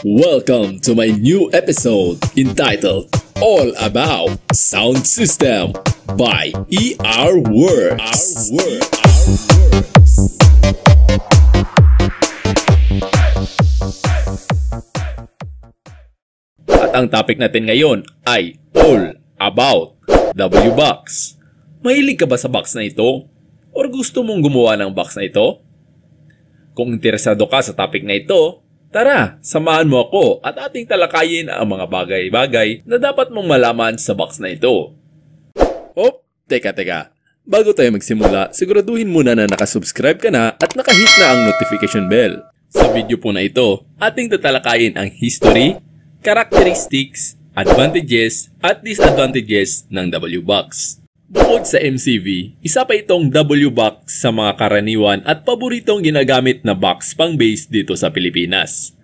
Welcome to my new episode entitled All About Sound System by ER Works. At ang topic natin ngayon ay All About W-Box. Mahilig ka ba sa box na ito? Or gusto mong gumawa ng box na ito? Kung interesado ka sa topic na ito, tara, samahan mo ako at ating talakayin ang mga bagay-bagay na dapat mong malaman sa box na ito. Teka. Bago tayo magsimula, siguraduhin muna na nakasubscribe ka na at nakahit na ang notification bell. Sa video po na ito, ating tatalakayin ang history, characteristics, advantages at disadvantages ng W-Box. Bukod sa MCV, isa pa itong W-Box sa mga karaniwan at paboritong ginagamit na box pang base dito sa Pilipinas.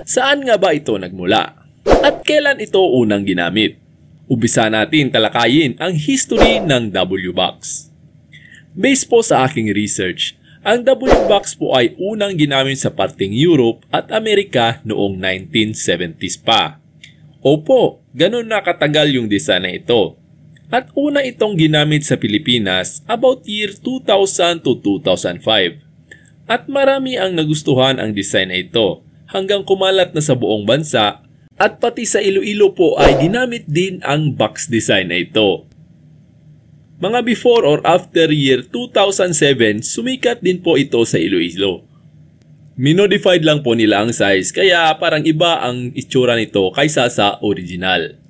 Saan nga ba ito nagmula? At kailan ito unang ginamit? Umpisa natin talakayin ang history ng W-Box. Based po sa aking research, ang W-Box po ay unang ginamit sa parteng Europe at Amerika noong 1970s pa. Opo, ganun na katagal yung design na ito. At una itong ginamit sa Pilipinas about year 2000 to 2005. At marami ang nagustuhan ang design na ito hanggang kumalat na sa buong bansa at pati sa Iloilo po ay ginamit din ang box design na ito. Mga before or after year 2007, sumikat din po ito sa Iloilo. Minodified lang po nila ang size kaya parang iba ang itsura nito kaysa sa original.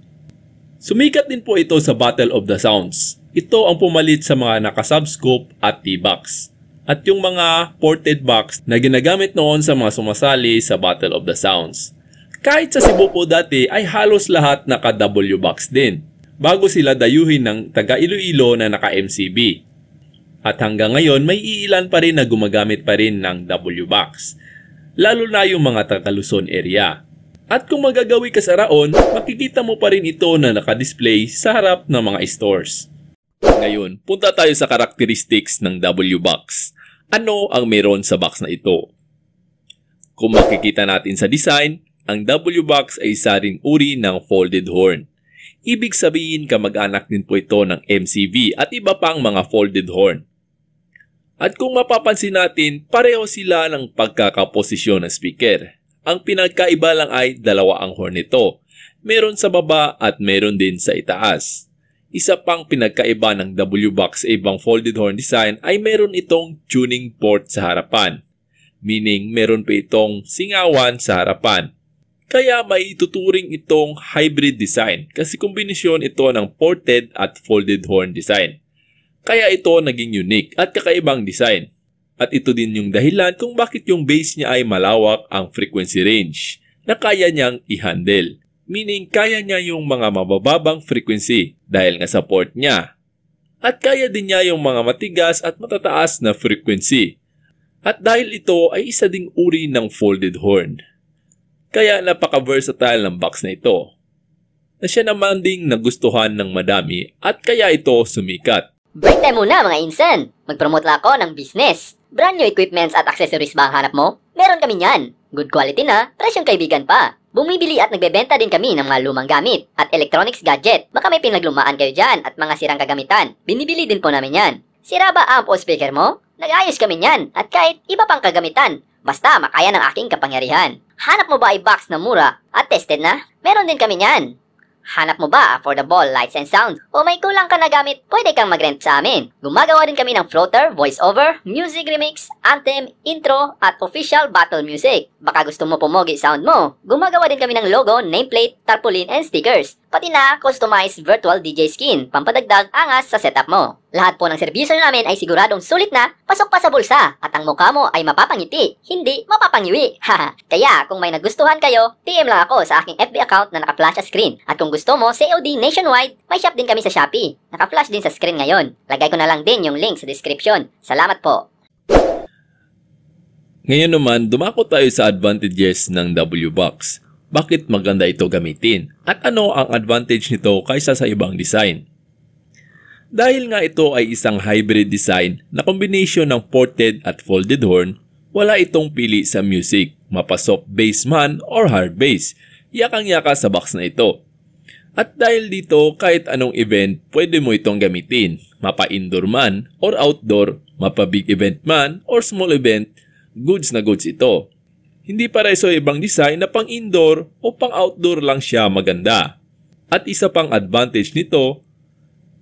Sumikat din po ito sa Battle of the Sounds. Ito ang pumalit sa mga naka-subscope at T-box. At yung mga ported box na ginagamit noon sa mga sumasali sa Battle of the Sounds. Kahit sa Cebu po dati ay halos lahat naka-W-box din. Bago sila dayuhin ng taga Iloilo na naka-MCB. At hanggang ngayon may iilan pa rin na gumagamit pa rin ng W-box. Lalo na yung mga taga Luzon area. At kung magagawi ka sa Raon, makikita mo pa rin ito na nakadisplay sa harap ng mga stores. Ngayon, punta tayo sa characteristics ng W-Box. Ano ang meron sa box na ito? Kung makikita natin sa design, ang W-Box ay isa ring uri ng folded horn. Ibig sabihin kamag-anak din po ito ng MCV at iba pang mga folded horn. At kung mapapansin natin, pareho sila ng pagkakaposisyon ng speaker. Ang pinagkaiba lang ay dalawa ang horn nito. Meron sa baba at meron din sa itaas. Isa pang pinagkaiba ng W-Box sa ibang folded horn design ay meron itong tuning port sa harapan. Meaning meron pa itong singawan sa harapan. Kaya may ituturing itong hybrid design kasi kombinasyon ito ng ported at folded horn design. Kaya ito naging unique at kakaibang design. At ito din yung dahilan kung bakit yung bass niya ay malawak ang frequency range na kaya niyang i-handle. Meaning kaya niya yung mga mabababang frequency dahil nga sa port niya. At kaya din niya yung mga matigas at matataas na frequency. At dahil ito ay isa ding uri ng folded horn. Kaya napaka-versatile ng box na ito. Na siya naman ding nagustuhan ng madami at kaya ito sumikat. Break time muna mga insan! Mag-promote lang ako ng business. Brand new equipments at accessories ba ang hanap mo? Meron kami yan. Good quality na, presyong kaibigan pa. Bumibili at nagbebenta din kami ng mga lumang gamit at electronics gadget. Baka may pinaglumaan kayo dyan at mga sirang kagamitan. Binibili din po namin yan. Sira ba amp o speaker mo? Nag-ayos kami yan at kahit iba pang kagamitan. Basta makaya ng aking kapangyarihan. Hanap mo ba ay box na mura at tested na? Meron din kami yan. Hanap mo ba affordable lights and sound? O may kulang ka na gamit, pwede kang mag-rent sa amin. Gumagawa din kami ng floater, voiceover, music remix, anthem, intro, at official battle music. Baka gusto mo pumogi sound mo. Gumagawa din kami ng logo, nameplate, tarpaulin, and stickers. Pati na customized virtual DJ skin, pampadagdag angas sa setup mo. Lahat po ng serbisyo namin ay siguradong sulit na, pasok pa sa bulsa, at ang mukha mo ay mapapangiti, hindi mapapangiwi. Haha. Kaya kung may nagustuhan kayo, PM lang ako sa aking FB account na naka-flash sa screen. At kung gusto mo COD nationwide, may shop din kami sa Shopee. Naka-flash din sa screen ngayon. Lagay ko na lang din yung link sa description. Salamat po. Ngayon naman, dumako tayo sa advantages ng W-Box. Bakit maganda ito gamitin? At ano ang advantage nito kaysa sa ibang design? Dahil nga ito ay isang hybrid design na combination ng ported at folded horn, wala itong pili sa music. mapa soft bass man or hard bass, yakang-yaka sa box na ito. At dahil dito, kahit anong event, pwede mo itong gamitin. Mapa indoor man or outdoor, mapa big event man or small event, goods na goods ito. Hindi pareho ibang design na pang indoor o pang outdoor lang siya maganda. At isa pang advantage nito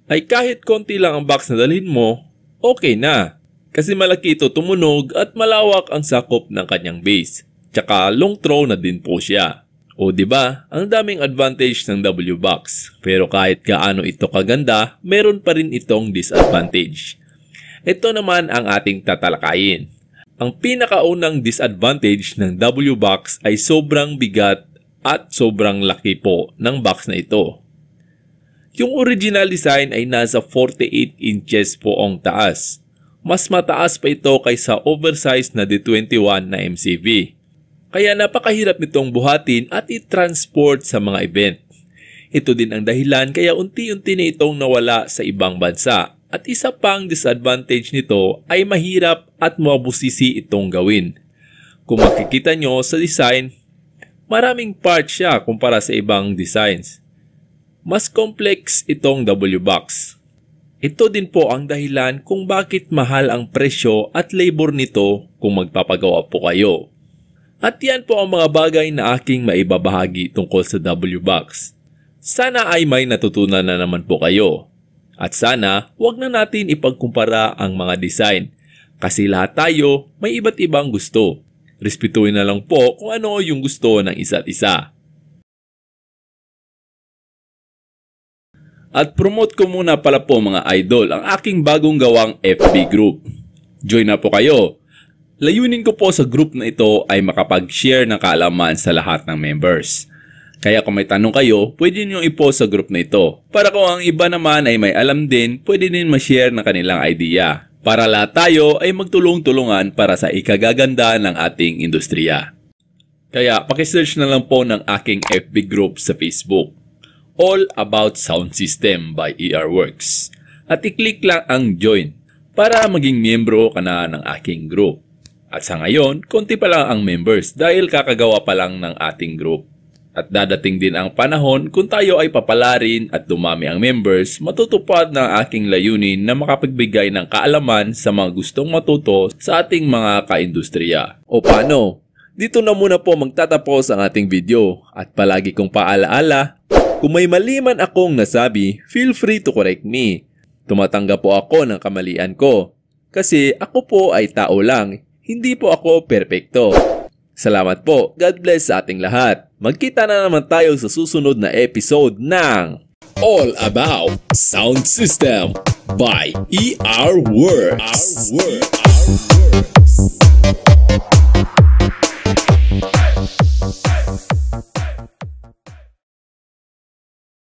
ay kahit konti lang ang box na dalhin mo, okay na. Kasi malaki ito tumunog at malawak ang sakop ng kanyang bass. Tsaka long throw na din po siya. O diba, ang daming advantage ng W-Box. Pero kahit gaano ito kaganda, meron pa rin itong disadvantage. Ito naman ang ating tatalakayin. Ang pinakaunang disadvantage ng W-Box ay sobrang bigat at sobrang laki po ng box na ito. Yung original design ay nasa 48 inches po ang taas. Mas mataas pa ito kaysa oversized na D21 na MCV. Kaya napakahirap nitong buhatin at i-transport sa mga event. Ito din ang dahilan kaya unti-unti na itong nawala sa ibang bansa. At isa pang disadvantage nito ay mahirap at mabusisi itong gawin. Kung makikita nyo sa design, maraming parts siya kumpara sa ibang designs. Mas complex itong W-Box. Ito din po ang dahilan kung bakit mahal ang presyo at labor nito kung magpapagawa po kayo. At yan po ang mga bagay na aking maibabahagi tungkol sa W-Box. Sana ay may natutunan na naman po kayo. At sana wag na natin ipagkumpara ang mga design kasi lahat tayo may iba't ibang gusto. Respetuhin na lang po kung ano yung gusto ng isa't isa. At promote ko muna pala po mga idol ang aking bagong gawang FB group. Join na po kayo. Layunin ko po sa group na ito ay makapag-share ng kaalaman sa lahat ng members. Kaya kung may tanong kayo, pwede niyo i-post sa group na ito. Para kung ang iba naman ay may alam din, pwede din ma-share ng kanilang idea. Para lahat tayo ay magtulong-tulungan para sa ikagaganda ng ating industriya. Kaya pakisearch na lang po ng aking FB group sa Facebook. All About Sound System by ERWorks. At i-click lang ang join para maging miyembro ka na ng aking group. At sa ngayon, konti pa lang ang members dahil kakagawa pa lang ng ating group. At dadating din ang panahon kung tayo ay papalarin at dumami ang members, matutupad ng aking layunin na makapagbigay ng kaalaman sa mga gustong matuto sa ating mga kaindustriya. O paano? Dito na muna po magtatapos ang ating video at palagi kong paalaala, kung may mali man akong nasabi, feel free to correct me. Tumatanggap po ako ng kamalian ko kasi ako po ay tao lang, hindi po ako perpekto. Salamat po. God bless sa ating lahat. Magkita na naman tayo sa susunod na episode ng All About Sound System by ERWorks.